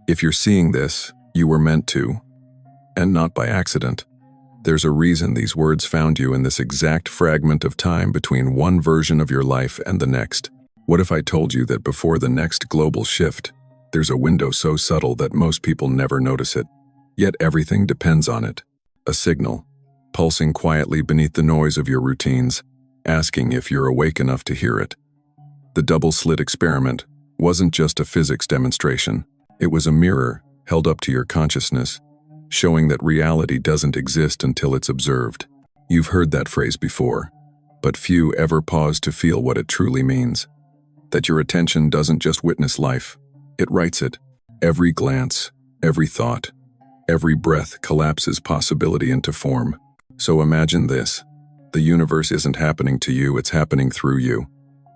If you're seeing this, you were meant to, and not by accident. There's a reason these words found you in this exact fragment of time between one version of your life and the next. What if I told you that before the next global shift, there's a window so subtle that most people never notice it, yet everything depends on it? A signal, pulsing quietly beneath the noise of your routines, asking if you're awake enough to hear it. The double slit experiment wasn't just a physics demonstration. It was a mirror held up to your consciousness, showing that reality doesn't exist until it's observed. You've heard that phrase before, but few ever pause to feel what it truly means. That your attention doesn't just witness life, it writes it. Every glance, every thought, every breath collapses possibility into form. So imagine this. The universe isn't happening to you, it's happening through you.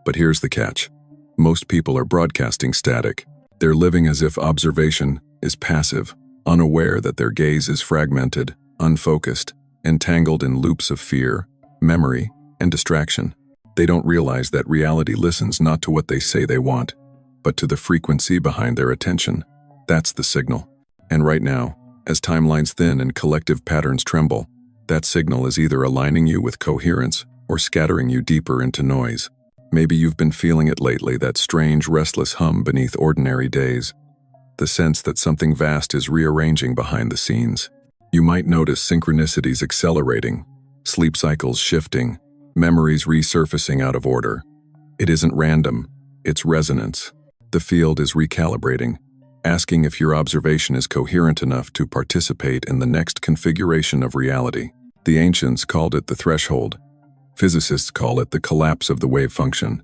But here's the catch. Most people are broadcasting static. They're living as if observation is passive, unaware that their gaze is fragmented, unfocused, entangled in loops of fear, memory, and distraction. They don't realize that reality listens not to what they say they want, but to the frequency behind their attention. That's the signal. And right now, as timelines thin and collective patterns tremble, that signal is either aligning you with coherence or scattering you deeper into noise. Maybe you've been feeling it lately, that strange, restless hum beneath ordinary days. The sense that something vast is rearranging behind the scenes. You might notice synchronicities accelerating, sleep cycles shifting, memories resurfacing out of order. It isn't random, it's resonance. The field is recalibrating, asking if your observation is coherent enough to participate in the next configuration of reality. The ancients called it the threshold. Physicists call it the collapse of the wave function.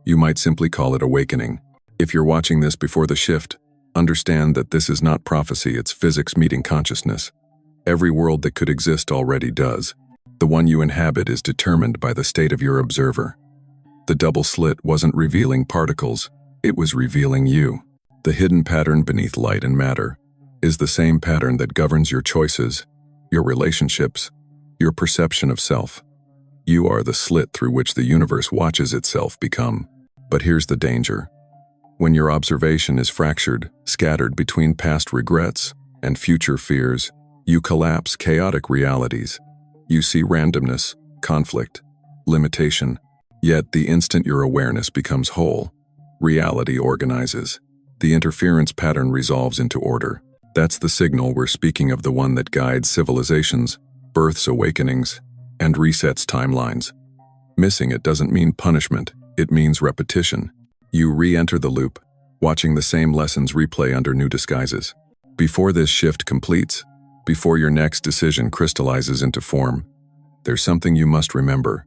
You might simply call it awakening. If you're watching this before the shift, understand that this is not prophecy, it's physics meeting consciousness. Every world that could exist already does. The one you inhabit is determined by the state of your observer. The double slit wasn't revealing particles, it was revealing you. The hidden pattern beneath light and matter is the same pattern that governs your choices, your relationships, your perception of self. You are the slit through which the universe watches itself become. But here's the danger. When your observation is fractured, scattered between past regrets and future fears, you collapse chaotic realities. You see randomness, conflict, limitation. Yet the instant your awareness becomes whole, reality organizes. The interference pattern resolves into order. That's the signal we're speaking of, the one that guides civilizations, births awakenings, and resets timelines. Missing it doesn't mean punishment, it means repetition. You re-enter the loop, watching the same lessons replay under new disguises. Before this shift completes, before your next decision crystallizes into form, there's something you must remember.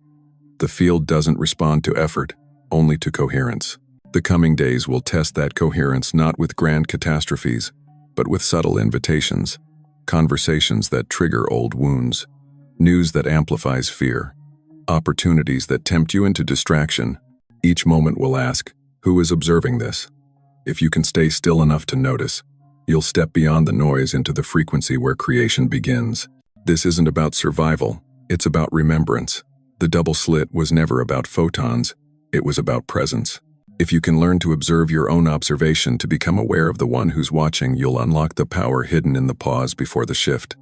The field doesn't respond to effort, only to coherence. The coming days will test that coherence not with grand catastrophes, but with subtle invitations, conversations that trigger old wounds, news that amplifies fear, opportunities that tempt you into distraction. Each moment will ask, who is observing this? If you can stay still enough to notice, you'll step beyond the noise into the frequency where creation begins. This isn't about survival, it's about remembrance. The double slit was never about photons, it was about presence. If you can learn to observe your own observation, to become aware of the one who's watching, you'll unlock the power hidden in the pause before the shift.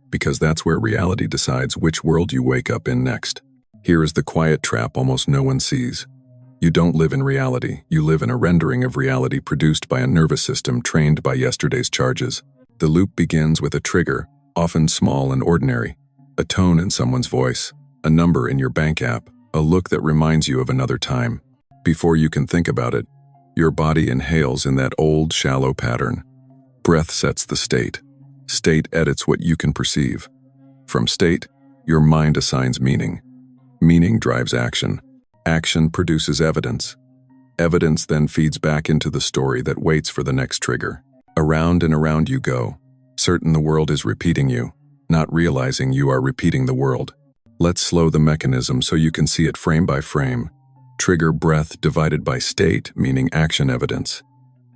Because that's where reality decides which world you wake up in next. Here is the quiet trap almost no one sees. You don't live in reality, you live in a rendering of reality produced by a nervous system trained by yesterday's charges. The loop begins with a trigger, often small and ordinary. A tone in someone's voice, a number in your bank app, a look that reminds you of another time. Before you can think about it, your body inhales in that old, shallow pattern. Breath sets the state. State edits what you can perceive. From state, your mind assigns meaning. Meaning drives action. Action produces evidence. Evidence then feeds back into the story that waits for the next trigger. Around and around you go, certain the world is repeating you, not realizing you are repeating the world. Let's slow the mechanism so you can see it frame by frame. Trigger breath divided by state, meaning action evidence.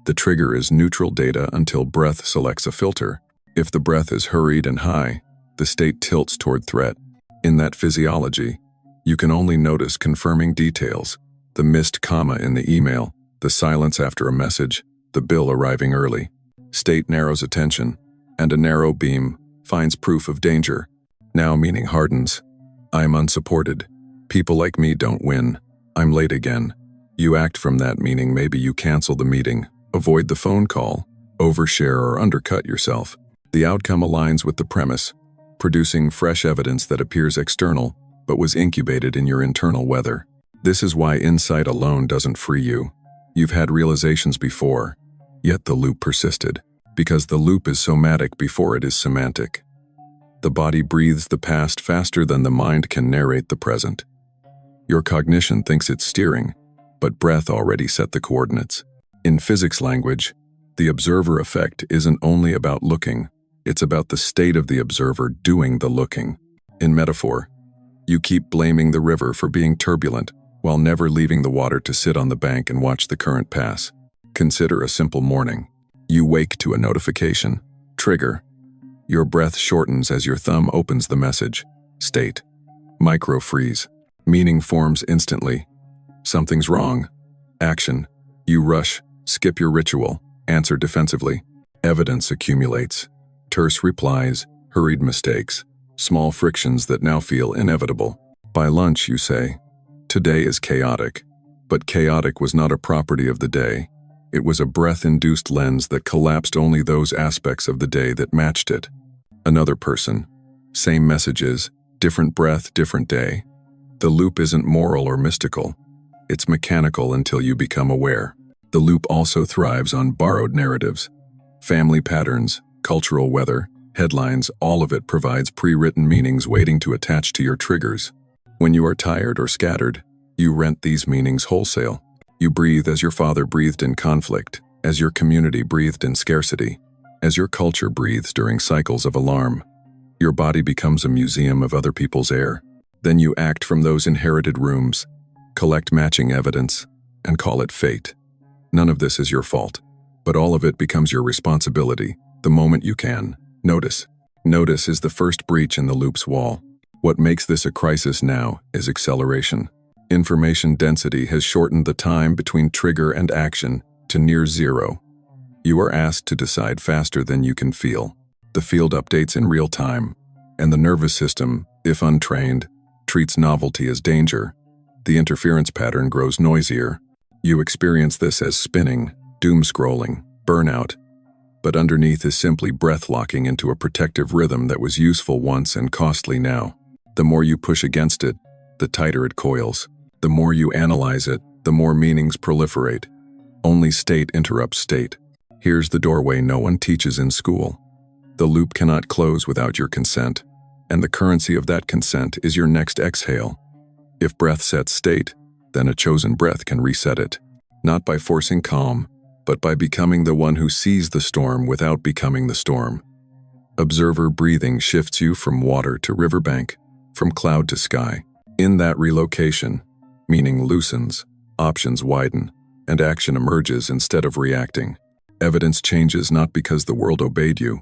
The trigger is neutral data until breath selects a filter. If the breath is hurried and high, the state tilts toward threat. In that physiology, you can only notice confirming details, the missed comma in the email, the silence after a message, the bill arriving early. State narrows attention, and a narrow beam finds proof of danger. Now meaning hardens. I'm unsupported. People like me don't win. I'm late again. You act from that meaning. Maybe you cancel the meeting, avoid the phone call, overshare or undercut yourself. The outcome aligns with the premise, producing fresh evidence that appears external but was incubated in your internal weather. This is why insight alone doesn't free you. You've had realizations before, yet the loop persisted, because the loop is somatic before it is semantic. The body breathes the past faster than the mind can narrate the present. Your cognition thinks it's steering, but breath already set the coordinates. In physics language, the observer effect isn't only about looking, it's about the state of the observer doing the looking. In metaphor, you keep blaming the river for being turbulent while never leaving the water to sit on the bank and watch the current pass. Consider a simple morning. You wake to a notification. Trigger. Your breath shortens as your thumb opens the message. State. Micro-freeze. Meaning forms instantly. Something's wrong. Action. You rush, skip your ritual, answer defensively. Evidence accumulates. Terse replies, hurried mistakes, small frictions that now feel inevitable. By lunch, you say, "Today is chaotic." But chaotic was not a property of the day. It was a breath-induced lens that collapsed only those aspects of the day that matched it. Another person. Same messages, different breath, different day. The loop isn't moral or mystical. It's mechanical until you become aware. The loop also thrives on borrowed narratives. Family patterns, cultural weather, headlines, all of it provides pre-written meanings waiting to attach to your triggers. When you are tired or scattered, you rent these meanings wholesale. You breathe as your father breathed in conflict, as your community breathed in scarcity, as your culture breathes during cycles of alarm. Your body becomes a museum of other people's air. Then you act from those inherited rooms, collect matching evidence, and call it fate. None of this is your fault, but all of it becomes your responsibility the moment you can. Notice. Notice is the first breach in the loop's wall. What makes this a crisis now is acceleration. Information density has shortened the time between trigger and action to near zero. You are asked to decide faster than you can feel. The field updates in real time, and the nervous system, if untrained, treats novelty as danger. The interference pattern grows noisier. You experience this as spinning, doom-scrolling, burnout, but underneath is simply breath-locking into a protective rhythm that was useful once and costly now. The more you push against it, the tighter it coils. The more you analyze it, the more meanings proliferate. Only state interrupts state. Here's the doorway no one teaches in school. The loop cannot close without your consent, and the currency of that consent is your next exhale. If breath sets state, then a chosen breath can reset it, not by forcing calm, but by becoming the one who sees the storm without becoming the storm. Observer breathing shifts you from water to riverbank, from cloud to sky. In that relocation, meaning loosens, options widen, and action emerges instead of reacting. Evidence changes not because the world obeyed you,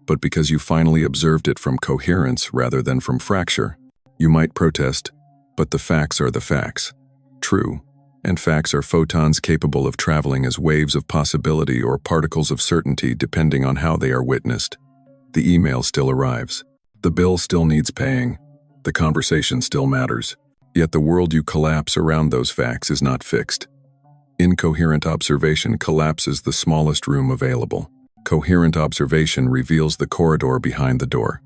but because you finally observed it from coherence rather than from fracture. You might protest, but the facts are the facts. True, and facts are photons capable of traveling as waves of possibility or particles of certainty depending on how they are witnessed. The email still arrives. The bill still needs paying. The conversation still matters. Yet the world you collapse around those facts is not fixed. Incoherent observation collapses the smallest room available. Coherent observation reveals the corridor behind the door.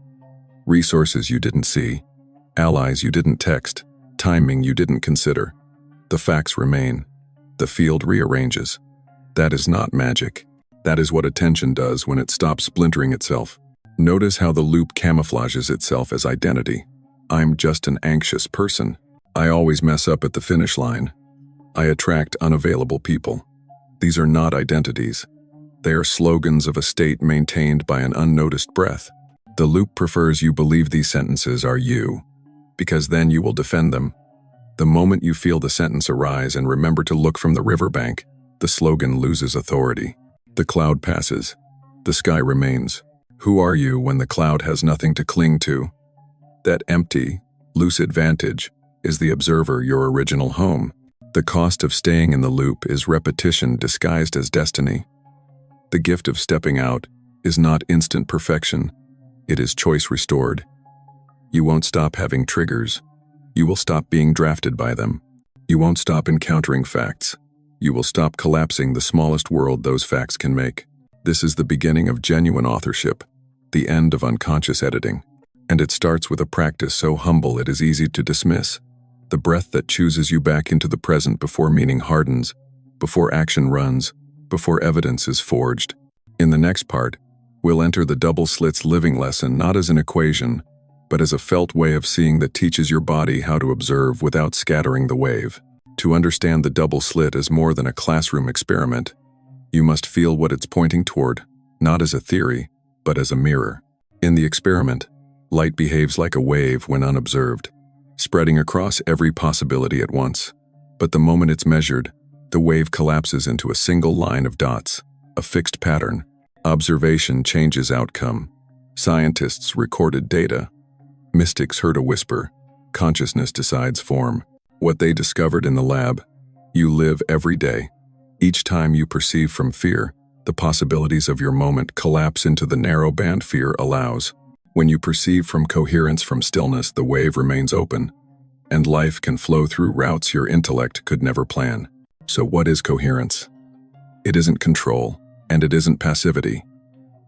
Resources you didn't see, allies you didn't text, timing you didn't consider. The facts remain. The field rearranges. That is not magic. That is what attention does when it stops splintering itself. Notice how the loop camouflages itself as identity. I'm just an anxious person. I always mess up at the finish line. I attract unavailable people. These are not identities. They are slogans of a state maintained by an unnoticed breath. The loop prefers you believe these sentences are you, because then you will defend them. The moment you feel the sentence arise and remember to look from the riverbank, the slogan loses authority. The cloud passes. The sky remains. Who are you when the cloud has nothing to cling to? That empty, lucid vantage is the observer your original home. The cost of staying in the loop is repetition disguised as destiny. The gift of stepping out is not instant perfection. It is choice restored. You won't stop having triggers. You will stop being drafted by them. You won't stop encountering facts. You will stop collapsing the smallest world those facts can make. This is the beginning of genuine authorship, the end of unconscious editing. And it starts with a practice so humble it is easy to dismiss. The breath that chooses you back into the present before meaning hardens, before action runs, before evidence is forged. In the next part, we'll enter the double slit's living lesson not as an equation, but as a felt way of seeing that teaches your body how to observe without scattering the wave. To understand the double slit as more than a classroom experiment, you must feel what it's pointing toward, not as a theory, but as a mirror. In the experiment, light behaves like a wave when unobserved, spreading across every possibility at once. But the moment it's measured, the wave collapses into a single line of dots, a fixed pattern. Observation changes outcome. Scientists recorded data. Mystics heard a whisper. Consciousness decides form. What they discovered in the lab, you live every day. Each time you perceive from fear, the possibilities of your moment collapse into the narrow band fear allows. When you perceive from coherence, from stillness, the wave remains open, and life can flow through routes your intellect could never plan. So what is coherence? It isn't control, and it isn't passivity.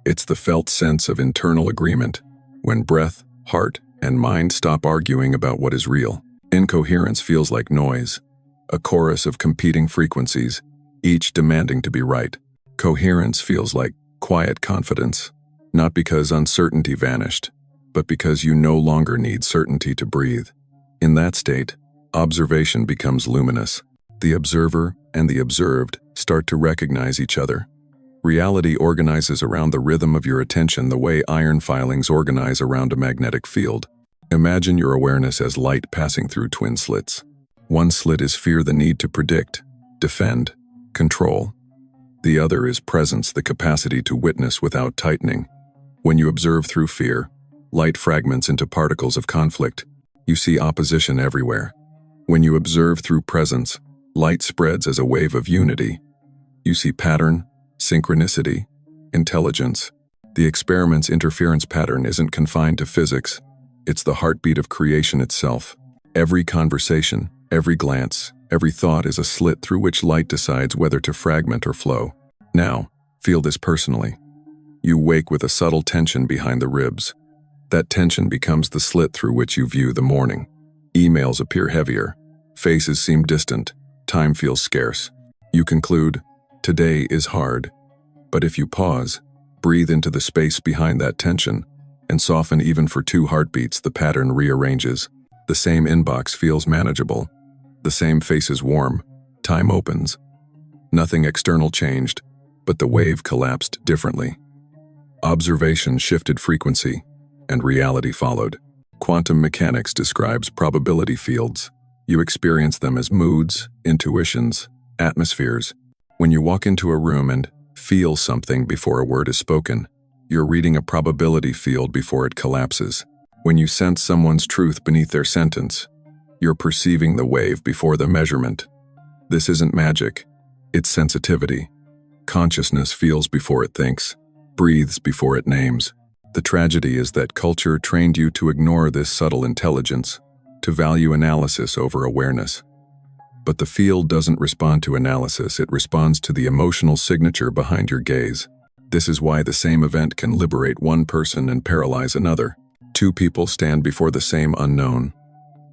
It's the felt sense of internal agreement, when breath, heart, and mind stop arguing about what is real. Incoherence feels like noise, a chorus of competing frequencies, each demanding to be right. Coherence feels like quiet confidence, not because uncertainty vanished, but because you no longer need certainty to breathe. In that state, observation becomes luminous. The observer and the observed start to recognize each other. Reality organizes around the rhythm of your attention the way iron filings organize around a magnetic field. Imagine your awareness as light passing through twin slits. One slit is fear, the need to predict, defend, control. The other is presence, the capacity to witness without tightening. When you observe through fear, light fragments into particles of conflict. You see opposition everywhere. When you observe through presence, light spreads as a wave of unity. You see pattern, synchronicity, intelligence. The experiment's interference pattern isn't confined to physics. It's the heartbeat of creation itself. Every conversation, every glance, every thought is a slit through which light decides whether to fragment or flow. Now, feel this personally. You wake with a subtle tension behind the ribs. That tension becomes the slit through which you view the morning. Emails appear heavier. Faces seem distant. Time feels scarce. You conclude, today is hard. But if you pause, breathe into the space behind that tension, and soften even for 2 heartbeats, the pattern rearranges. The same inbox feels manageable. The same face is warm. Time opens. Nothing external changed, but the wave collapsed differently. Observation shifted frequency, and reality followed. Quantum mechanics describes probability fields. You experience them as moods, intuitions, atmospheres. When you walk into a room and feel something before a word is spoken, you're reading a probability field before it collapses. When you sense someone's truth beneath their sentence, you're perceiving the wave before the measurement. This isn't magic, it's sensitivity. Consciousness feels before it thinks, breathes before it names. The tragedy is that culture trained you to ignore this subtle intelligence, to value analysis over awareness. But the field doesn't respond to analysis, it responds to the emotional signature behind your gaze. This is why the same event can liberate one person and paralyze another. 2 people stand before the same unknown.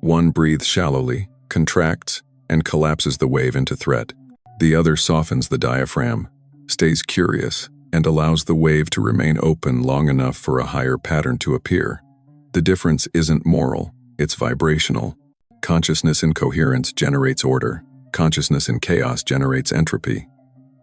One breathes shallowly, contracts, and collapses the wave into threat. The other softens the diaphragm, stays curious, and allows the wave to remain open long enough for a higher pattern to appear. The difference isn't moral, it's vibrational. Consciousness in coherence generates order. Consciousness in chaos generates entropy.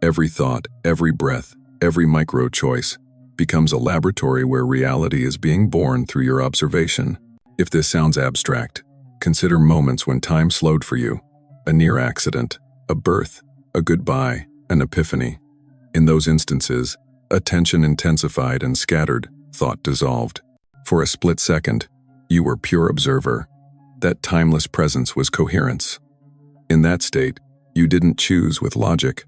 Every thought, every breath, every micro-choice becomes a laboratory where reality is being born through your observation. If this sounds abstract, consider moments when time slowed for you. A near accident, a birth, a goodbye, an epiphany. In those instances, attention intensified and scattered, thought dissolved. For a split second, you were pure observer. That timeless presence was coherence. In that state, you didn't choose with logic.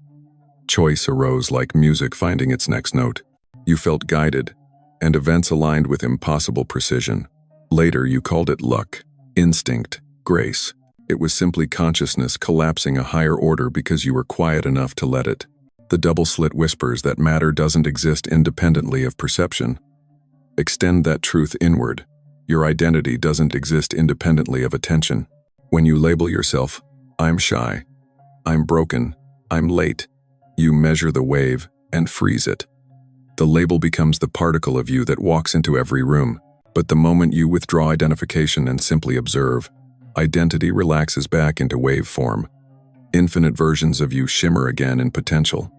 Choice arose like music finding its next note. You felt guided, and events aligned with impossible precision. Later, you called it luck, instinct, grace. It was simply consciousness collapsing a higher order because you were quiet enough to let it. The double slit whispers that matter doesn't exist independently of perception. Extend that truth inward. Your identity doesn't exist independently of attention. When you label yourself, I'm shy, I'm broken, I'm late, you measure the wave and freeze it. The label becomes the particle of you that walks into every room. But the moment you withdraw identification and simply observe, identity relaxes back into wave form. Infinite versions of you shimmer again in potential.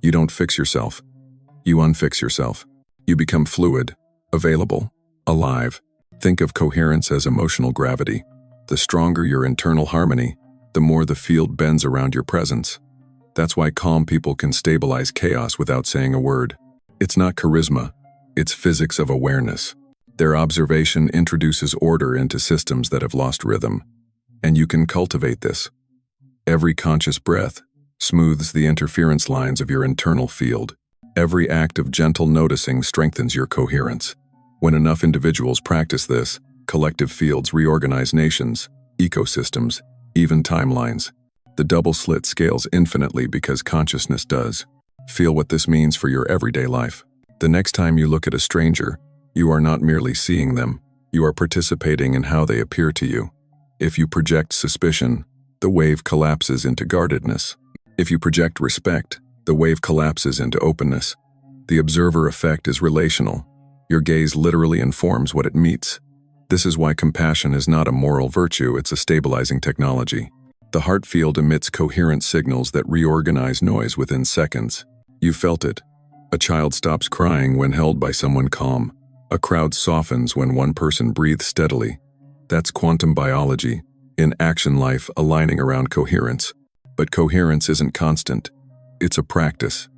You don't fix yourself. You unfix yourself. You become fluid, available, alive. Think of coherence as emotional gravity. The stronger your internal harmony, the more the field bends around your presence. That's why calm people can stabilize chaos without saying a word. It's not charisma, it's physics of awareness. Their observation introduces order into systems that have lost rhythm. And you can cultivate this. Every conscious breath smooths the interference lines of your internal field. Every act of gentle noticing strengthens your coherence. When enough individuals practice this, collective fields reorganize nations, ecosystems, even timelines. The double slit scales infinitely because consciousness does. Feel what this means for your everyday life. The next time you look at a stranger, you are not merely seeing them, you are participating in how they appear to you. If you project suspicion, the wave collapses into guardedness. If you project respect, the wave collapses into openness. The observer effect is relational. Your gaze literally informs what it meets. This is why compassion is not a moral virtue, it's a stabilizing technology. The heart field emits coherent signals that reorganize noise within seconds. You felt it. A child stops crying when held by someone calm. A crowd softens when one person breathes steadily. That's quantum biology, in action life aligning around coherence. But coherence isn't constant. It's a practice.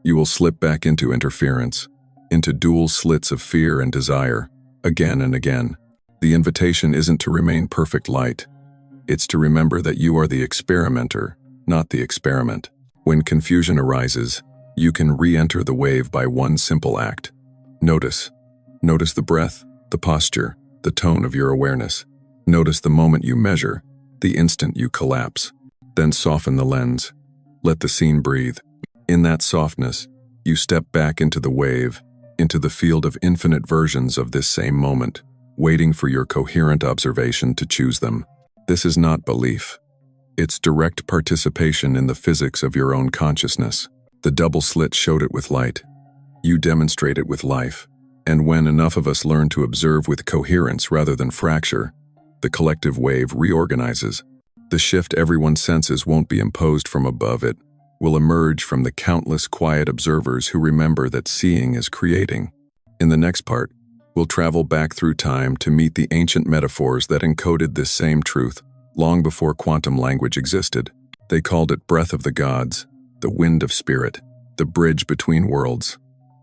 You will slip back into interference, into dual slits of fear and desire, again and again. The invitation isn't to remain perfect light. It's to remember that you are the experimenter, not the experiment. When confusion arises, you can re-enter the wave by one simple act. Notice. Notice the breath, the posture, the tone of your awareness. Notice the moment you measure, the instant you collapse. Then soften the lens. Let the scene breathe. In that softness, you step back into the wave, into the field of infinite versions of this same moment, waiting for your coherent observation to choose them. This is not belief. It's direct participation in the physics of your own consciousness. The double slit showed it with light. You demonstrate it with life. And when enough of us learn to observe with coherence rather than fracture, the collective wave reorganizes. The shift everyone senses won't be imposed from above, it will emerge from the countless quiet observers who remember that seeing is creating. In the next part, we'll travel back through time to meet the ancient metaphors that encoded this same truth long before quantum language existed. They called it breath of the gods, the wind of spirit, the bridge between worlds.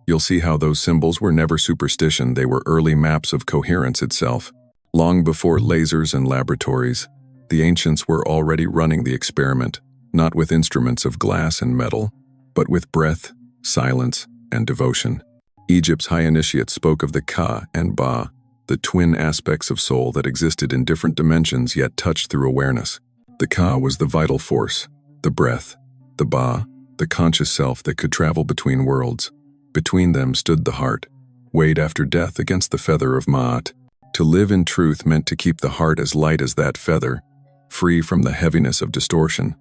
You'll see how those symbols were never superstition, they were early maps of coherence itself. Long before lasers and laboratories, the ancients were already running the experiment, not with instruments of glass and metal, but with breath, silence, and devotion. Egypt's high initiates spoke of the Ka and Ba, the twin aspects of soul that existed in different dimensions yet touched through awareness. The Ka was the vital force, the breath. The Ba, the conscious self that could travel between worlds. Between them stood the heart, weighed after death against the feather of Ma'at. To live in truth meant to keep the heart as light as that feather, free from the heaviness of distortion.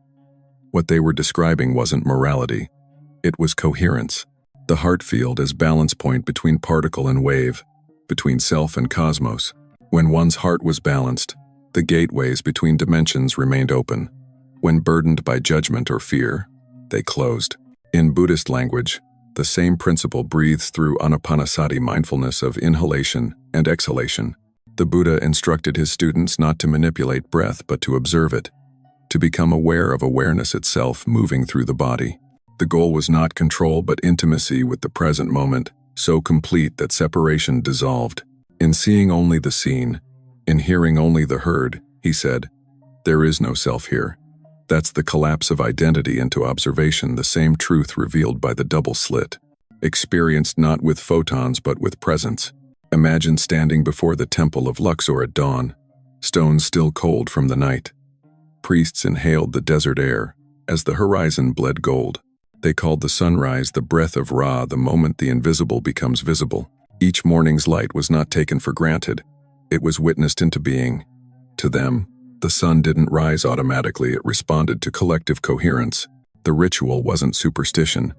What they were describing wasn't morality. It was coherence. The heart field as balance point between particle and wave, between self and cosmos. When one's heart was balanced, the gateways between dimensions remained open. When burdened by judgment or fear, they closed. In Buddhist language, the same principle breathes through ānāpānasati mindfulness of inhalation and exhalation. The Buddha instructed his students not to manipulate breath but to observe it, to become aware of awareness itself moving through the body. The goal was not control but intimacy with the present moment, so complete that separation dissolved. In seeing only the seen, in hearing only the heard, he said, there is no self here. That's the collapse of identity into observation, the same truth revealed by the double slit. Experienced not with photons but with presence. Imagine standing before the temple of Luxor at dawn, stones still cold from the night. Priests inhaled the desert air as the horizon bled gold. They called the sunrise the breath of Ra, the moment the invisible becomes visible. Each morning's light was not taken for granted. It was witnessed into being. To them, the sun didn't rise automatically, it responded to collective coherence. The ritual wasn't superstition.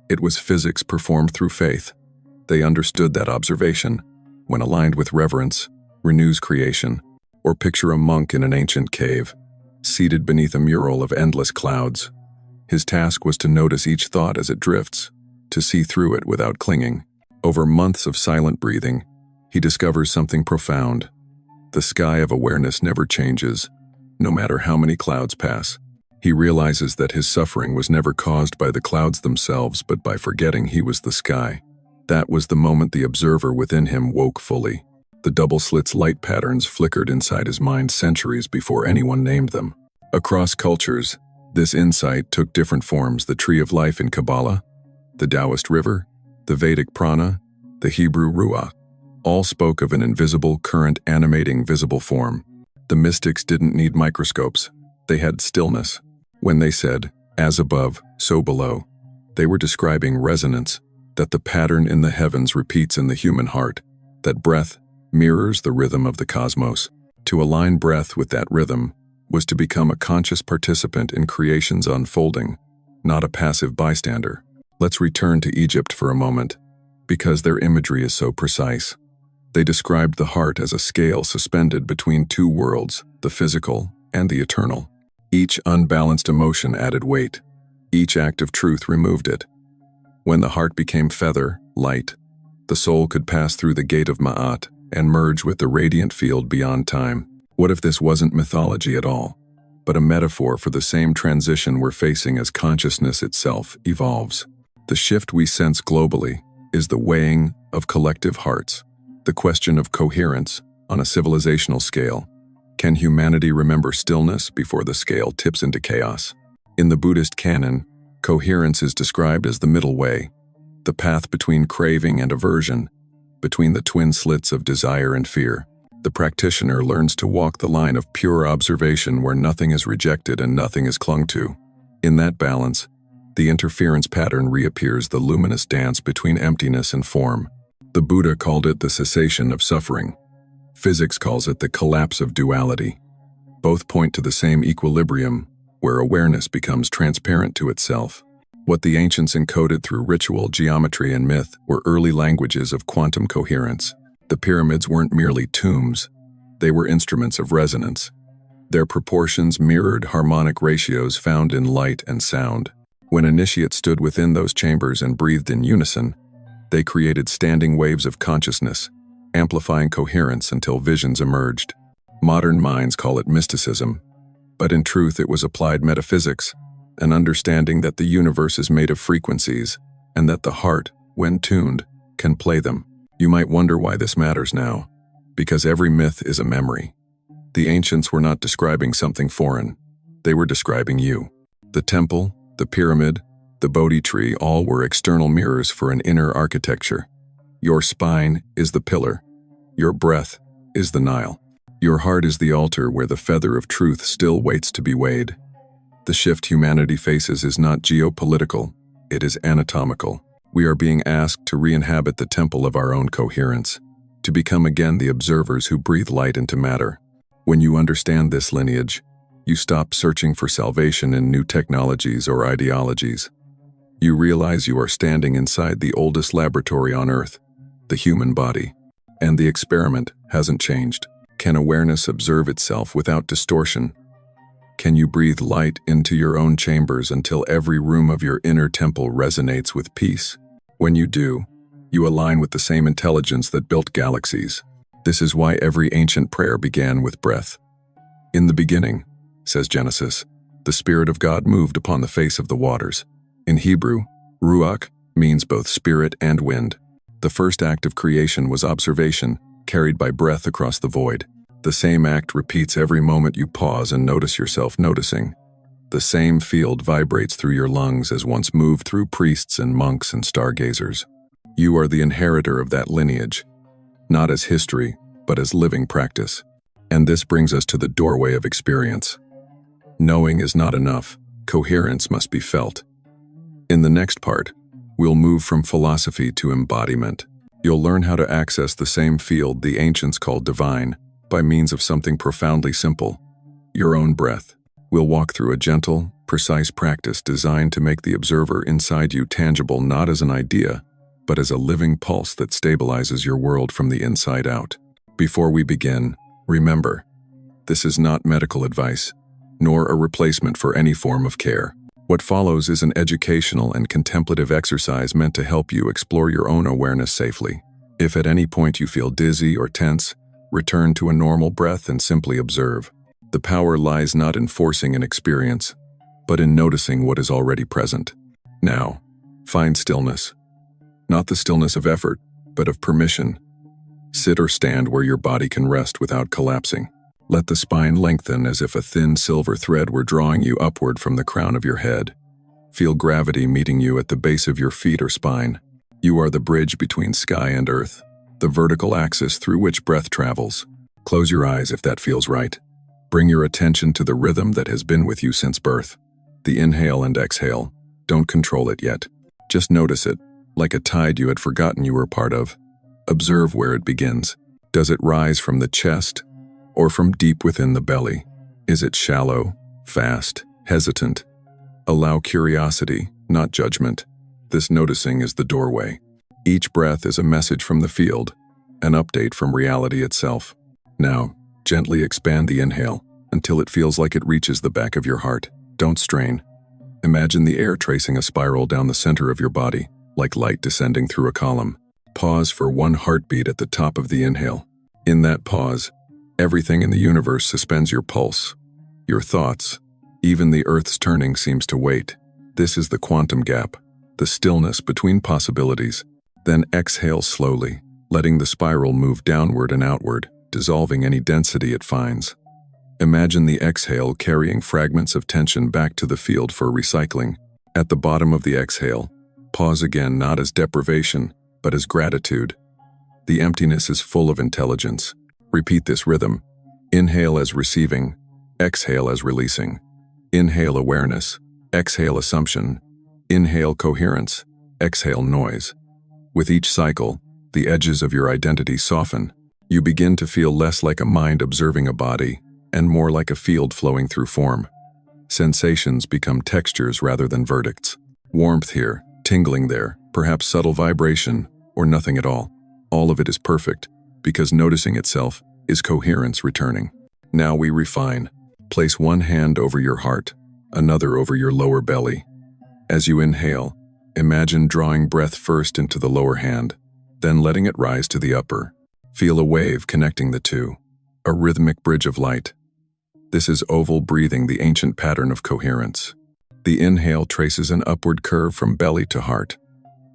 It was physics performed through faith. They understood that observation, when aligned with reverence, renews creation. Or picture a monk in an ancient cave, seated beneath a mural of endless clouds. His task was to notice each thought as it drifts, to see through it without clinging. Over months of silent breathing, he discovers something profound. The sky of awareness never changes, no matter how many clouds pass. He realizes that his suffering was never caused by the clouds themselves, but by forgetting he was the sky. That was the moment the observer within him woke fully. The double slit's light patterns flickered inside his mind centuries before anyone named them. Across cultures, this insight took different forms: the tree of life in Kabbalah, the Taoist river, the Vedic prana, the Hebrew ruach. All spoke of an invisible current animating visible form. The mystics didn't need microscopes. They had stillness. When they said, "as above, so below," they were describing resonance, that the pattern in the heavens repeats in the human heart, that breath mirrors the rhythm of the cosmos. To align breath with that rhythm was to become a conscious participant in creation's unfolding, not a passive bystander. Let's return to Egypt for a moment, because their imagery is so precise. They described the heart as a scale suspended between two worlds, the physical and the eternal. Each unbalanced emotion added weight. Each act of truth removed it. When the heart became feather, light, the soul could pass through the gate of Ma'at and merge with the radiant field beyond time. What if this wasn't mythology at all, but a metaphor for the same transition we're facing as consciousness itself evolves? The shift we sense globally is the weighing of collective hearts, the question of coherence on a civilizational scale. Can humanity remember stillness before the scale tips into chaos? In the Buddhist canon, coherence is described as the middle way, the path between craving and aversion, between the twin slits of desire and fear. The practitioner learns to walk the line of pure observation where nothing is rejected and nothing is clung to. In that balance, the interference pattern reappears, the luminous dance between emptiness and form. The Buddha called it the cessation of suffering. Physics calls it the collapse of duality. Both point to the same equilibrium, where awareness becomes transparent to itself. What the ancients encoded through ritual, geometry, and myth were early languages of quantum coherence. The pyramids weren't merely tombs, they were instruments of resonance. Their proportions mirrored harmonic ratios found in light and sound. When initiates stood within those chambers and breathed in unison, they created standing waves of consciousness, amplifying coherence until visions emerged. Modern minds call it mysticism, but in truth it was applied metaphysics, an understanding that the universe is made of frequencies, and that the heart, when tuned, can play them. You might wonder why this matters now. Because every myth is a memory. The ancients were not describing something foreign. They were describing you. The temple, the pyramid, the Bodhi tree, all were external mirrors for an inner architecture. Your spine is the pillar. Your breath is the Nile. Your heart is the altar where the feather of truth still waits to be weighed. The shift humanity faces is not geopolitical, it is anatomical. We are being asked to re-inhabit the temple of our own coherence, to become again the observers who breathe light into matter. When you understand this lineage, you stop searching for salvation in new technologies or ideologies. You realize you are standing inside the oldest laboratory on Earth, the human body. And the experiment hasn't changed. Can awareness observe itself without distortion? Can you breathe light into your own chambers until every room of your inner temple resonates with peace? When you do, you align with the same intelligence that built galaxies. This is why every ancient prayer began with breath. In the beginning, says Genesis, the Spirit of God moved upon the face of the waters. In Hebrew, ruach means both spirit and wind. The first act of creation was observation, carried by breath across the void. The same act repeats every moment you pause and notice yourself noticing. The same field vibrates through your lungs as once moved through priests and monks and stargazers. You are the inheritor of that lineage, not as history, but as living practice. And this brings us to the doorway of experience. Knowing is not enough. Coherence must be felt. In the next part, we'll move from philosophy to embodiment. You'll learn how to access the same field the ancients called divine by means of something profoundly simple: your own breath. We'll walk through a gentle, precise practice designed to make the observer inside you tangible not as an idea, but as a living pulse that stabilizes your world from the inside out. Before we begin, remember, this is not medical advice, nor a replacement for any form of care. What follows is an educational and contemplative exercise meant to help you explore your own awareness safely. If at any point you feel dizzy or tense, return to a normal breath and simply observe. The power lies not in forcing an experience, but in noticing what is already present. Now, find stillness. Not the stillness of effort, but of permission. Sit or stand where your body can rest without collapsing. Let the spine lengthen as if a thin silver thread were drawing you upward from the crown of your head. Feel gravity meeting you at the base of your feet or spine. You are the bridge between sky and earth, the vertical axis through which breath travels. Close your eyes if that feels right. Bring your attention to the rhythm that has been with you since birth. The inhale and exhale. Don't control it yet. Just notice it, like a tide you had forgotten you were part of. Observe where it begins. Does it rise from the chest, or from deep within the belly? Is it shallow, fast, hesitant? Allow curiosity, not judgment. This noticing is the doorway. Each breath is a message from the field, an update from reality itself. Now, gently expand the inhale until it feels like it reaches the back of your heart. Don't strain. Imagine the air tracing a spiral down the center of your body, like light descending through a column. Pause for one heartbeat at the top of the inhale. In that pause, everything in the universe suspends your pulse, your thoughts. Even the Earth's turning seems to wait. This is the quantum gap, the stillness between possibilities. Then exhale slowly, letting the spiral move downward and outward, dissolving any density it finds. Imagine the exhale carrying fragments of tension back to the field for recycling. At the bottom of the exhale, pause again, not as deprivation, but as gratitude. The emptiness is full of intelligence. Repeat this rhythm. Inhale as receiving, exhale as releasing. Inhale awareness, exhale assumption. Inhale coherence, exhale noise. With each cycle, the edges of your identity soften. You begin to feel less like a mind observing a body, and more like a field flowing through form. Sensations become textures rather than verdicts. Warmth here, tingling there, perhaps subtle vibration, or nothing at all. All of it is perfect, because noticing itself is coherence returning. Now we refine. Place one hand over your heart, another over your lower belly. As you inhale, imagine drawing breath first into the lower hand, then letting it rise to the upper. Feel a wave connecting the two, a rhythmic bridge of light. This is oval breathing, the ancient pattern of coherence. The inhale traces an upward curve from belly to heart.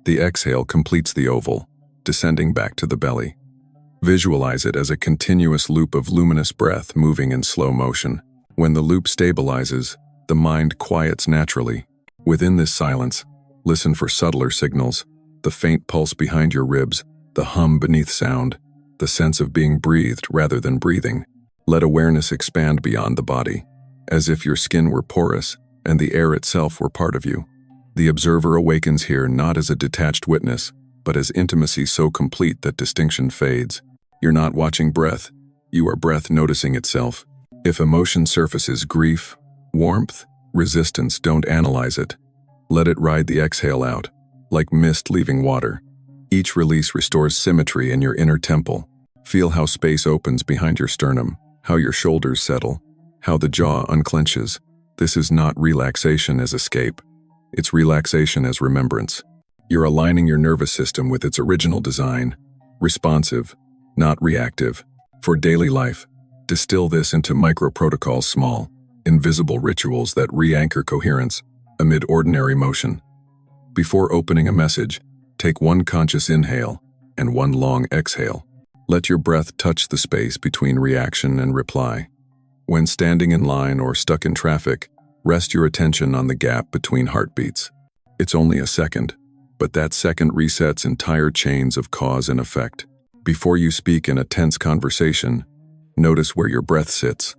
The exhale completes the oval, descending back to the belly. Visualize it as a continuous loop of luminous breath moving in slow motion. When the loop stabilizes, the mind quiets naturally. Within this silence, listen for subtler signals, the faint pulse behind your ribs, the hum beneath sound, the sense of being breathed rather than breathing. Let awareness expand beyond the body, as if your skin were porous and the air itself were part of you. The observer awakens here not as a detached witness, but as intimacy so complete that distinction fades. You're not watching breath, you are breath noticing itself. If emotion surfaces, grief, warmth, resistance, don't analyze it. Let it ride the exhale out, like mist leaving water. Each release restores symmetry in your inner temple. Feel how space opens behind your sternum, how your shoulders settle, how the jaw unclenches. This is not relaxation as escape. It's relaxation as remembrance. You're aligning your nervous system with its original design, responsive, not reactive. For daily life, distill this into micro-protocols, small, invisible rituals that re-anchor coherence amid ordinary motion. Before opening a message, take one conscious inhale and one long exhale. Let your breath touch the space between reaction and reply. When standing in line or stuck in traffic, Rest your attention on the gap between heartbeats. It's only a second, but that second resets entire chains of cause and effect. Before you speak in a tense conversation, notice where your breath sits.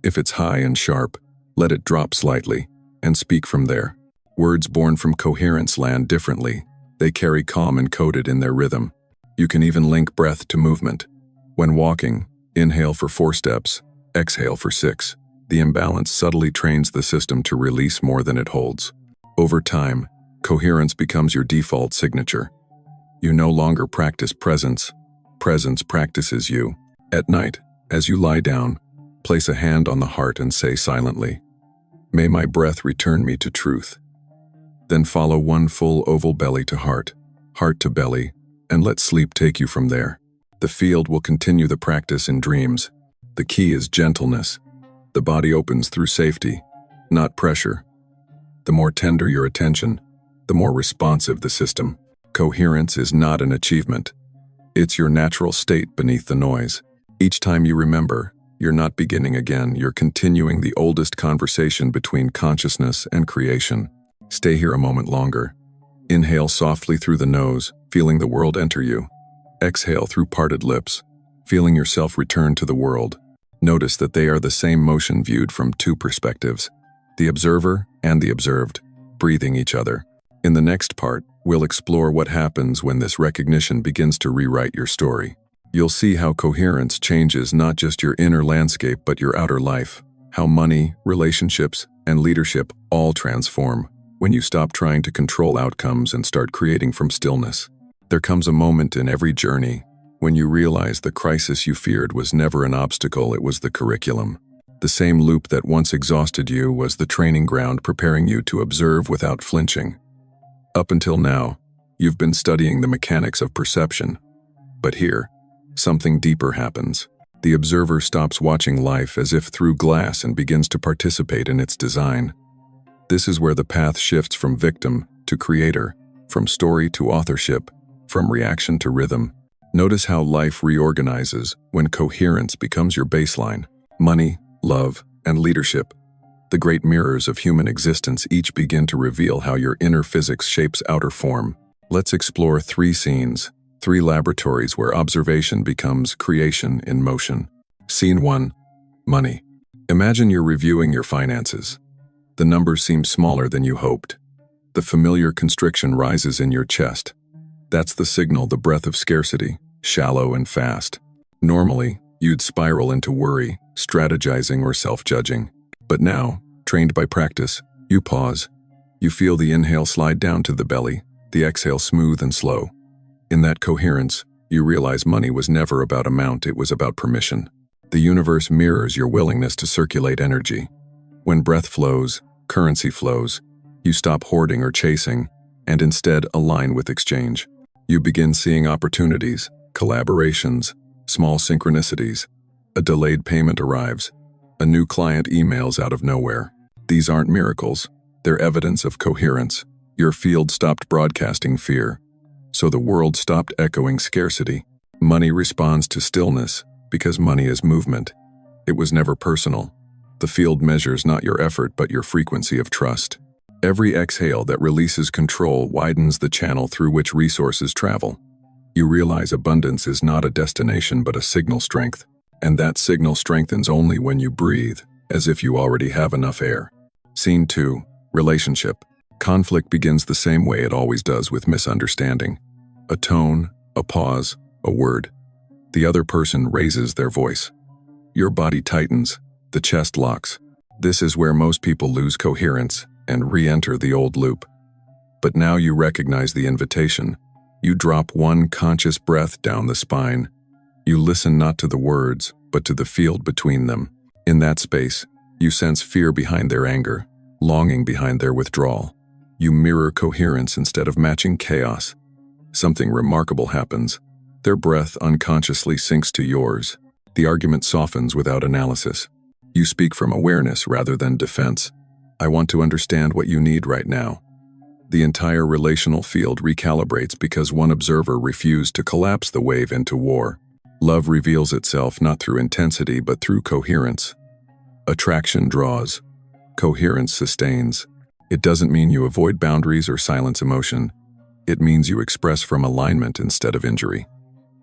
If it's high and sharp, let it drop slightly, and speak from there. Words born from coherence land differently. They carry calm encoded in their rhythm. You can even link breath to movement. When walking, inhale for 4 steps, exhale for 6. The imbalance subtly trains the system to release more than it holds. Over time, coherence becomes your default signature. You no longer practice presence. Presence practices you. At night, as you lie down, place a hand on the heart and say silently, "May my breath return me to truth." Then follow one full oval belly to heart to belly, and let sleep take you from there. The field will continue the practice in dreams. The key is gentleness. The body opens through safety, not pressure. The more tender your attention, the more responsive the system. Coherence is not an achievement. It's your natural state beneath the noise. Each time you remember, you're not beginning again, you're continuing the oldest conversation between consciousness and creation. Stay here a moment longer. Inhale softly through the nose, feeling the world enter you. Exhale through parted lips, feeling yourself return to the world. Notice that they are the same motion viewed from 2 perspectives, the observer and the observed, breathing each other. In the next part, we'll explore what happens when this recognition begins to rewrite your story. You'll see how coherence changes not just your inner landscape but your outer life, how money, relationships, and leadership all transform when you stop trying to control outcomes and start creating from stillness. There comes a moment in every journey when you realize the crisis you feared was never an obstacle, it was the curriculum. The same loop that once exhausted you was the training ground preparing you to observe without flinching. Up until now, you've been studying the mechanics of perception. But here, something deeper happens. The observer stops watching life as if through glass and begins to participate in its design. This is where the path shifts from victim to creator, from story to authorship, from reaction to rhythm. Notice how life reorganizes when coherence becomes your baseline. Money, love, and leadership, the great mirrors of human existence, each begin to reveal how your inner physics shapes outer form. Let's explore 3 scenes, 3 laboratories where observation becomes creation in motion. Scene 1. Money. Imagine you're reviewing your finances. The numbers seem smaller than you hoped. The familiar constriction rises in your chest. That's the signal, the breath of scarcity, shallow and fast. Normally, you'd spiral into worry, strategizing, or self-judging. But now, trained by practice, you pause. You feel the inhale slide down to the belly, the exhale smooth and slow. In that coherence, you realize money was never about amount, it was about permission. The universe mirrors your willingness to circulate energy. When breath flows, currency flows. You stop hoarding or chasing, and instead align with exchange. You begin seeing opportunities, collaborations, small synchronicities. A delayed payment arrives. A new client emails out of nowhere. These aren't miracles. They're evidence of coherence. Your field stopped broadcasting fear, so the world stopped echoing scarcity. Money responds to stillness because money is movement. It was never personal. The field measures not your effort but your frequency of trust. Every exhale that releases control widens the channel through which resources travel. You realize abundance is not a destination but a signal strength, and that signal strengthens only when you breathe, as if you already have enough air. Scene 2. Relationship. Conflict begins the same way it always does, with misunderstanding. A tone, a pause, a word. The other person raises their voice. Your body tightens, the chest locks. This is where most people lose coherence and re-enter the old loop. But now you recognize the invitation. You drop one conscious breath down the spine. You listen not to the words, but to the field between them. In that space, you sense fear behind their anger, longing behind their withdrawal. You mirror coherence instead of matching chaos. Something remarkable happens. Their breath unconsciously sinks to yours. The argument softens without analysis. You speak from awareness rather than defense. I want to understand what you need right now. The entire relational field recalibrates because one observer refused to collapse the wave into war. Love reveals itself not through intensity but through coherence. Attraction draws. Coherence sustains. It doesn't mean you avoid boundaries or silence emotion. It means you express from alignment instead of injury.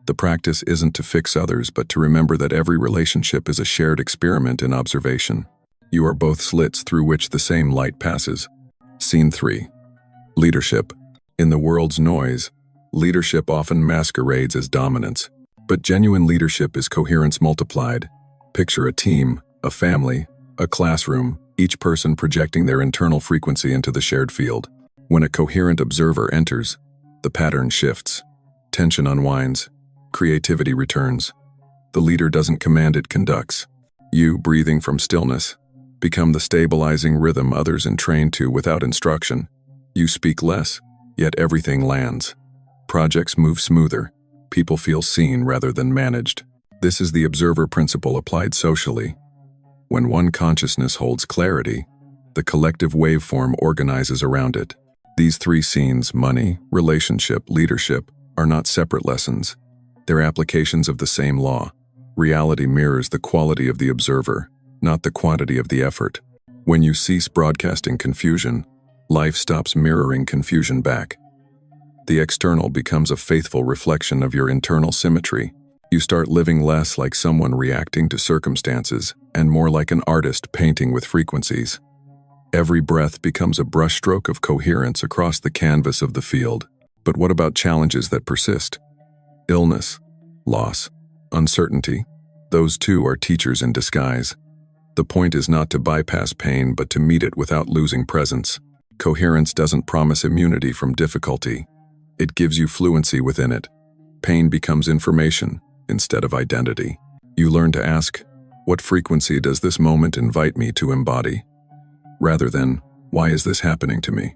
The practice isn't to fix others, but to remember that every relationship is a shared experiment in observation. You are both slits through which the same light passes. Scene 3. Leadership. In the world's noise, leadership often masquerades as dominance. But genuine leadership is coherence multiplied. Picture a team, a family, a classroom, each person projecting their internal frequency into the shared field. When a coherent observer enters, the pattern shifts. Tension unwinds. Creativity returns. The leader doesn't command, it conducts. You, breathing from stillness, become the stabilizing rhythm others entrain to without instruction. You speak less, yet everything lands. Projects move smoother. People feel seen rather than managed. This is the observer principle applied socially. When one consciousness holds clarity, the collective waveform organizes around it. These three scenes, money, relationship, leadership, are not separate lessons. They're applications of the same law. Reality mirrors the quality of the observer, not the quantity of the effort. When you cease broadcasting confusion, life stops mirroring confusion back. The external becomes a faithful reflection of your internal symmetry. You start living less like someone reacting to circumstances and more like an artist painting with frequencies. Every breath becomes a brushstroke of coherence across the canvas of the field. But what about challenges that persist? Illness, loss, uncertainty. Those too are teachers in disguise. The point is not to bypass pain, but to meet it without losing presence. Coherence doesn't promise immunity from difficulty. It gives you fluency within it. Pain becomes information instead of identity. You learn to ask, what frequency does this moment invite me to embody? Rather than, why is this happening to me?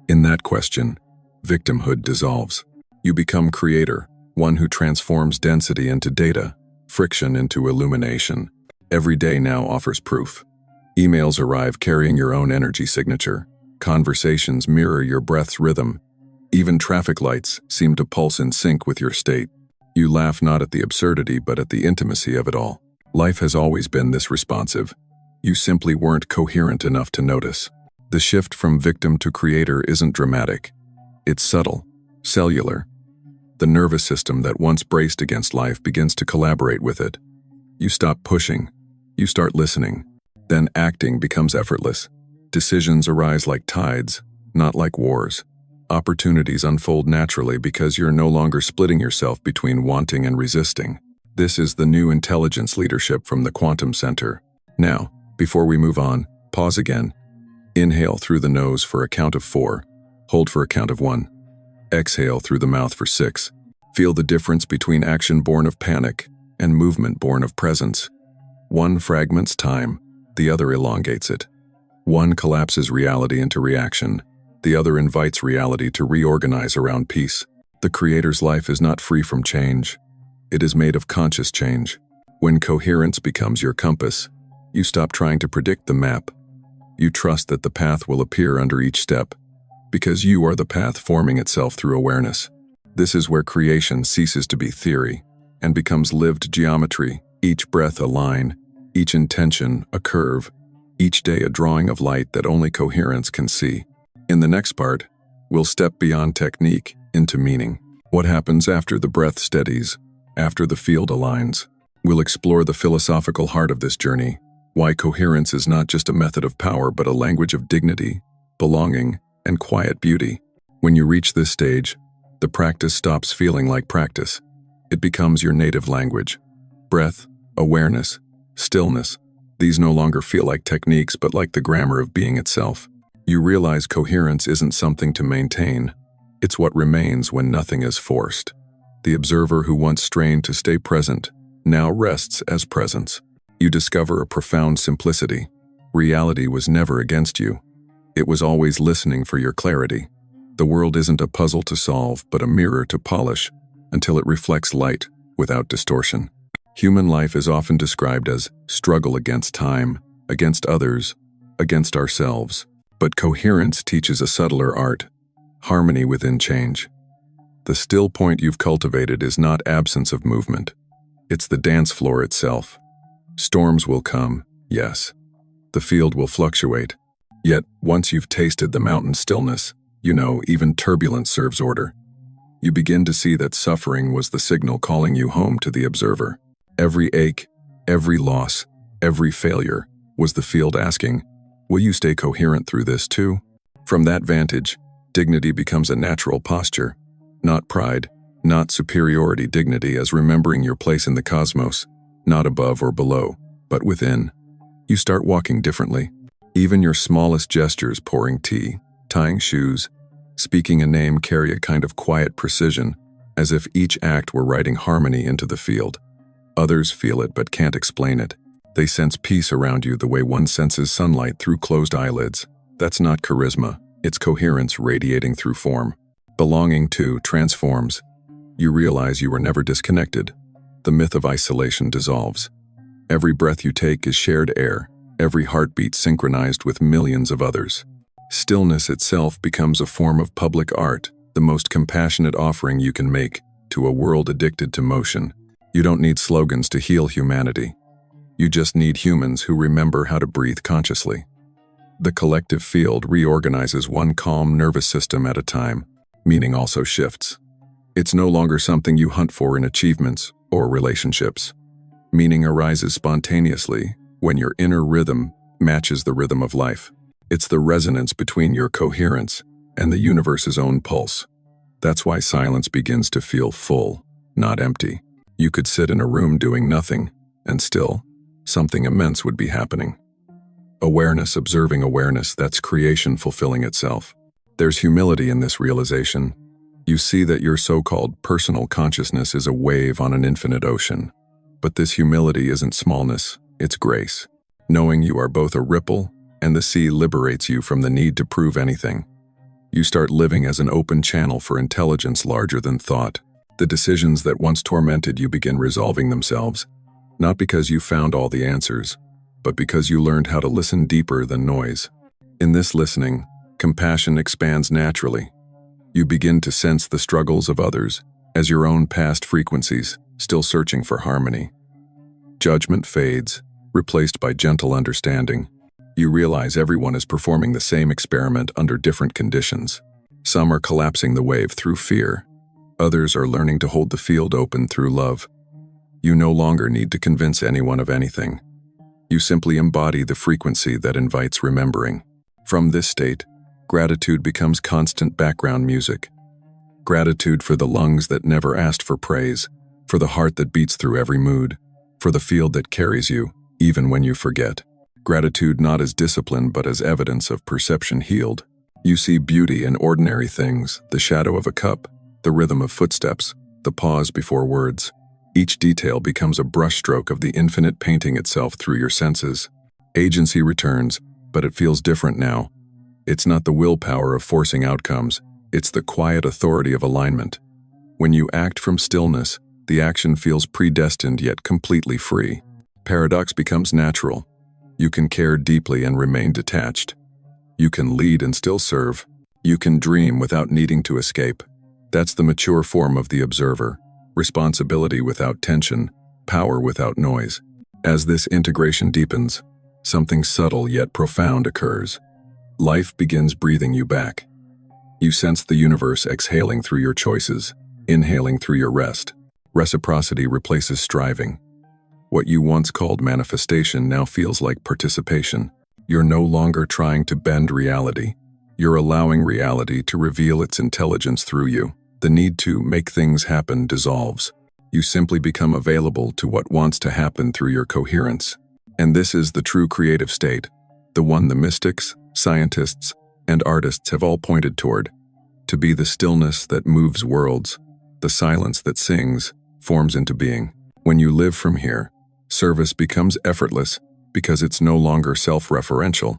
In that question, victimhood dissolves. You become creator, one who transforms density into data, friction into illumination. Every day now offers proof. Emails arrive carrying your own energy signature. Conversations mirror your breath's rhythm. Even traffic lights seem to pulse in sync with your state. You laugh not at the absurdity, but at the intimacy of it all. Life has always been this responsive. You simply weren't coherent enough to notice. The shift from victim to creator isn't dramatic. It's subtle, cellular. The nervous system that once braced against life begins to collaborate with it. You stop pushing. You start listening. Then acting becomes effortless. Decisions arise like tides, not like wars. Opportunities unfold naturally because you're no longer splitting yourself between wanting and resisting. This is the new intelligence leadership from the Quantum Center. Now, before we move on, pause again. Inhale through the nose for a count of 4. Hold for a count of 1. Exhale through the mouth for 6. Feel the difference between action born of panic and movement born of presence. One fragments time, the other elongates it. One collapses reality into reaction. The other invites reality to reorganize around peace. The creator's life is not free from change. It is made of conscious change. When coherence becomes your compass, you stop trying to predict the map. You trust that the path will appear under each step, because you are the path forming itself through awareness. This is where creation ceases to be theory and becomes lived geometry, each breath a line, each intention a curve, each day a drawing of light that only coherence can see. In the next part, we'll step beyond technique into meaning. What happens after the breath steadies, after the field aligns? We'll explore the philosophical heart of this journey, why coherence is not just a method of power but a language of dignity, belonging, and quiet beauty. When you reach this stage, the practice stops feeling like practice. It becomes your native language. Breath, awareness, stillness, these no longer feel like techniques but like the grammar of being itself. You realize coherence isn't something to maintain. It's what remains when nothing is forced. The observer who once strained to stay present now rests as presence. You discover a profound simplicity. Reality was never against you. It was always listening for your clarity. The world isn't a puzzle to solve, but a mirror to polish until it reflects light without distortion. Human life is often described as struggle against time, against others, against ourselves. But coherence teaches a subtler art, harmony within change. The still point you've cultivated is not absence of movement. It's the dance floor itself. Storms will come, yes, The field will fluctuate. Yet, once you've tasted the mountain stillness, even turbulence serves order. You begin to see that suffering was the signal calling you home to the observer. Every ache, every loss, every failure was the field asking, will you stay coherent through this too? From that vantage, dignity becomes a natural posture. Not pride, not superiority. Dignity as remembering your place in the cosmos, not above or below, but within. You start walking differently. Even your smallest gestures, pouring tea, tying shoes, speaking a name, carry a kind of quiet precision, as if each act were writing harmony into the field. Others feel it but can't explain it. They sense peace around you the way one senses sunlight through closed eyelids. That's not charisma, it's coherence radiating through form. Belonging to transforms. You realize you were never disconnected. The myth of isolation dissolves. Every breath you take is shared air, every heartbeat synchronized with millions of others. Stillness itself becomes a form of public art, the most compassionate offering you can make to a world addicted to motion. You don't need slogans to heal humanity. You just need humans who remember how to breathe consciously. The collective field reorganizes one calm nervous system at a time. Meaning also shifts. It's no longer something you hunt for in achievements or relationships. Meaning arises spontaneously when your inner rhythm matches the rhythm of life. It's the resonance between your coherence and the universe's own pulse. That's why silence begins to feel full, not empty. You could sit in a room doing nothing, and still, something immense would be happening. Awareness observing awareness, that's creation fulfilling itself. There's humility in this realization. You see that your so-called personal consciousness is a wave on an infinite ocean. But this humility isn't smallness, it's grace. Knowing you are both a ripple and the sea liberates you from the need to prove anything. You start living as an open channel for intelligence larger than thought. The decisions that once tormented you begin resolving themselves, not because you found all the answers, but because you learned how to listen deeper than noise. In this listening, compassion expands naturally. You begin to sense the struggles of others as your own past frequencies, still searching for harmony. Judgment fades, replaced by gentle understanding. You realize everyone is performing the same experiment under different conditions. Some are collapsing the wave through fear. Others are learning to hold the field open through love. You no longer need to convince anyone of anything. You simply embody the frequency that invites remembering. From this state, gratitude becomes constant background music. Gratitude for the lungs that never asked for praise, for the heart that beats through every mood, for the field that carries you, even when you forget. Gratitude not as discipline but as evidence of perception healed. You see beauty in ordinary things, the shadow of a cup, the rhythm of footsteps, the pause before words. Each detail becomes a brushstroke of the infinite painting itself through your senses. Agency returns, but it feels different now. It's not the willpower of forcing outcomes, it's the quiet authority of alignment. When you act from stillness, the action feels predestined yet completely free. Paradox becomes natural. You can care deeply and remain detached. You can lead and still serve. You can dream without needing to escape. That's the mature form of the observer. Responsibility without tension, power without noise. As this integration deepens, something subtle yet profound occurs. Life begins breathing you back. You sense the universe exhaling through your choices, inhaling through your rest. Reciprocity replaces striving. What you once called manifestation now feels like participation. You're no longer trying to bend reality. You're allowing reality to reveal its intelligence through you. The need to make things happen dissolves. You simply become available to what wants to happen through your coherence. And this is the true creative state, the one the mystics, scientists, and artists have all pointed toward. To be the stillness that moves worlds, the silence that sings, forms into being. When you live from here, service becomes effortless because it's no longer self-referential.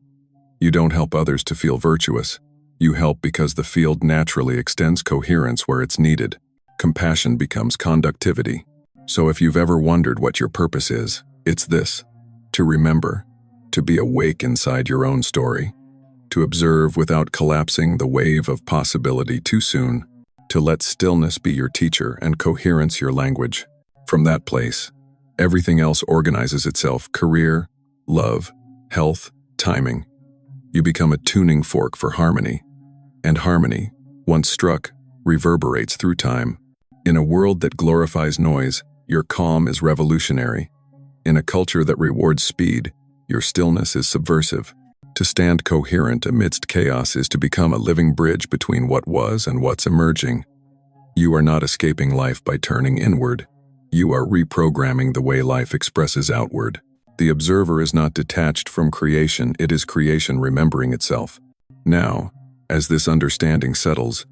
You don't help others to feel virtuous. You help because the field naturally extends coherence where it's needed. Compassion becomes conductivity. So if you've ever wondered what your purpose is, it's this: to remember, to be awake inside your own story, to observe without collapsing the wave of possibility too soon, to let stillness be your teacher and coherence your language. From that place, everything else organizes itself: career, love, health, timing. You become a tuning fork for harmony. And harmony, once struck, reverberates through time. In a world that glorifies noise, your calm is revolutionary. In a culture that rewards speed, your stillness is subversive. To stand coherent amidst chaos is to become a living bridge between what was and what's emerging. You are not escaping life by turning inward. You are reprogramming the way life expresses outward. The observer is not detached from creation, it is creation remembering itself. Now, as this understanding settles,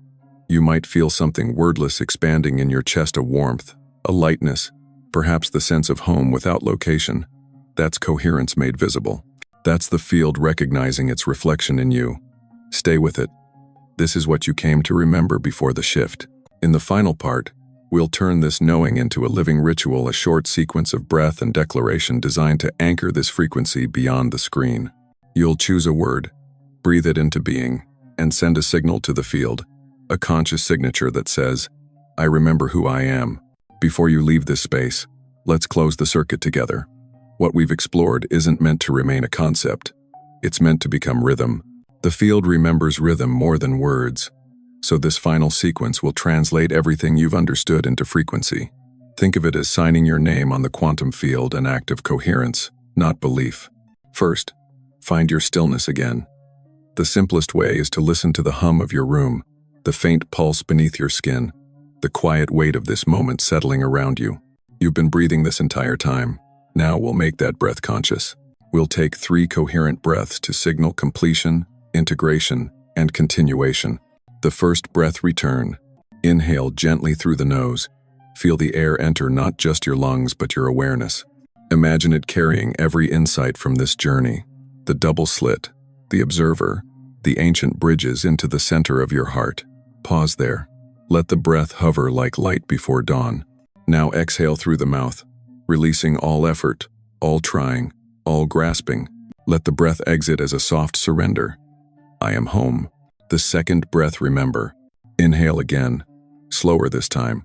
you might feel something wordless expanding in your chest, a warmth, a lightness, perhaps the sense of home without location. That's coherence made visible. That's the field recognizing its reflection in you. Stay with it. This is what you came to remember before the shift. In the final part, we'll turn this knowing into a living ritual, a short sequence of breath and declaration designed to anchor this frequency beyond the screen. You'll choose a word, breathe it into being, and send a signal to the field, a conscious signature that says, "I remember who I am." Before you leave this space, let's close the circuit together. What we've explored isn't meant to remain a concept. It's meant to become rhythm. The field remembers rhythm more than words. So this final sequence will translate everything you've understood into frequency. Think of it as signing your name on the quantum field, an act of coherence, not belief. First, find your stillness again. The simplest way is to listen to the hum of your room, the faint pulse beneath your skin, the quiet weight of this moment settling around you. You've been breathing this entire time. Now we'll make that breath conscious. We'll take 3 coherent breaths to signal completion, integration, and continuation. The first breath, return. Inhale gently through the nose. Feel the air enter not just your lungs but your awareness. Imagine it carrying every insight from this journey. The double slit, the observer, the ancient bridges into the center of your heart. Pause there. Let the breath hover like light before dawn. Now exhale through the mouth, releasing all effort, all trying, all grasping. Let the breath exit as a soft surrender. I am home. The second breath, remember. Inhale again, slower this time.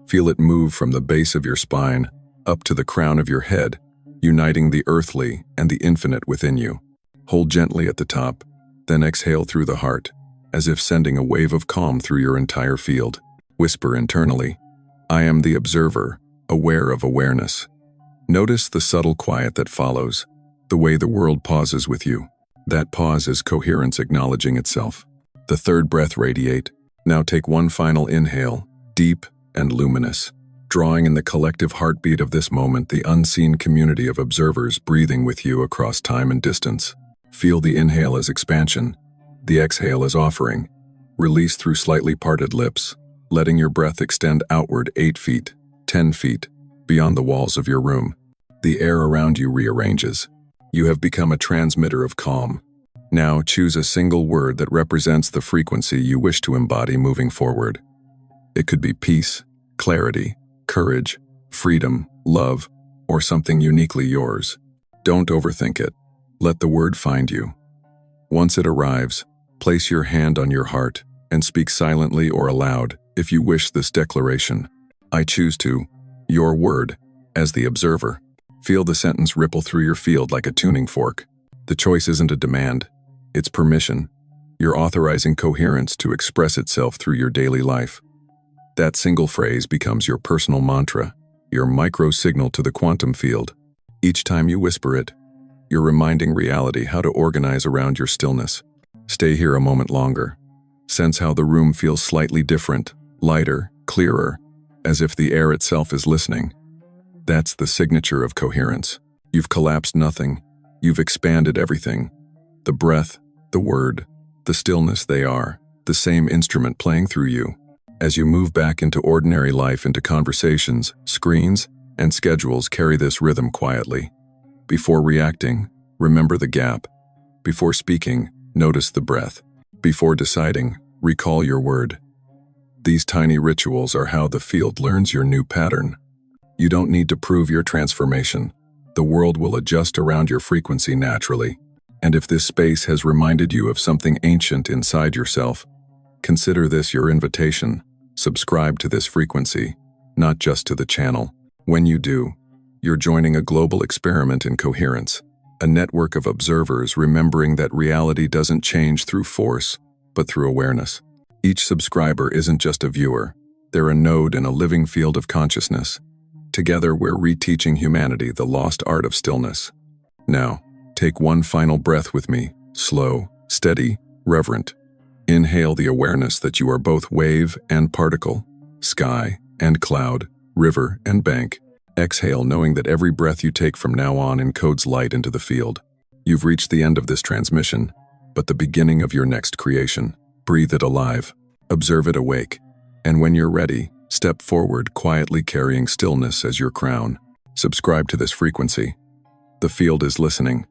Feel it move from the base of your spine up to the crown of your head, uniting the earthly and the infinite within you. Hold gently at the top, then exhale through the heart, as if sending a wave of calm through your entire field. Whisper internally, I am the observer, aware of awareness. Notice the subtle quiet that follows, the way the world pauses with you. That pause is coherence acknowledging itself. The third breath, radiate. Now take one final inhale, deep and luminous, drawing in the collective heartbeat of this moment, the unseen community of observers breathing with you across time and distance. Feel the inhale as expansion, the exhale as offering. Release through slightly parted lips, letting your breath extend outward 8 feet, 10 feet, beyond the walls of your room. The air around you rearranges. You have become a transmitter of calm. Now choose a single word that represents the frequency you wish to embody moving forward. It could be peace, clarity, courage, freedom, love, or something uniquely yours. Don't overthink it. Let the word find you. Once it arrives, place your hand on your heart and speak silently or aloud if you wish this declaration. I choose to, your word, as the observer. Feel the sentence ripple through your field like a tuning fork. The choice isn't a demand, it's permission. You're authorizing coherence to express itself through your daily life. That single phrase becomes your personal mantra, your micro-signal to the quantum field. Each time you whisper it, you're reminding reality how to organize around your stillness. Stay here a moment longer. Sense how the room feels slightly different, lighter, clearer, as if the air itself is listening. That's the signature of coherence. You've collapsed nothing. You've expanded everything. The breath, the word, the stillness, they are the same instrument playing through you. As you move back into ordinary life, into conversations, screens, and schedules, carry this rhythm quietly. Before reacting, remember the gap. Before speaking, notice the breath. Before deciding, recall your word. These tiny rituals are how the field learns your new pattern. You don't need to prove your transformation. The world will adjust around your frequency naturally. And if this space has reminded you of something ancient inside yourself, consider this your invitation. Subscribe to this frequency, not just to the channel. When you do, you're joining a global experiment in coherence, a network of observers remembering that reality doesn't change through force, but through awareness. Each subscriber isn't just a viewer, they're a node in a living field of consciousness. Together, we're reteaching humanity the lost art of stillness. Now, take one final breath with me, slow, steady, reverent. Inhale the awareness that you are both wave and particle, sky and cloud, river and bank. Exhale knowing that every breath you take from now on encodes light into the field. You've reached the end of this transmission, but the beginning of your next creation. Breathe it alive, observe it awake, and when you're ready, step forward quietly carrying stillness as your crown. Subscribe to this frequency. The field is listening,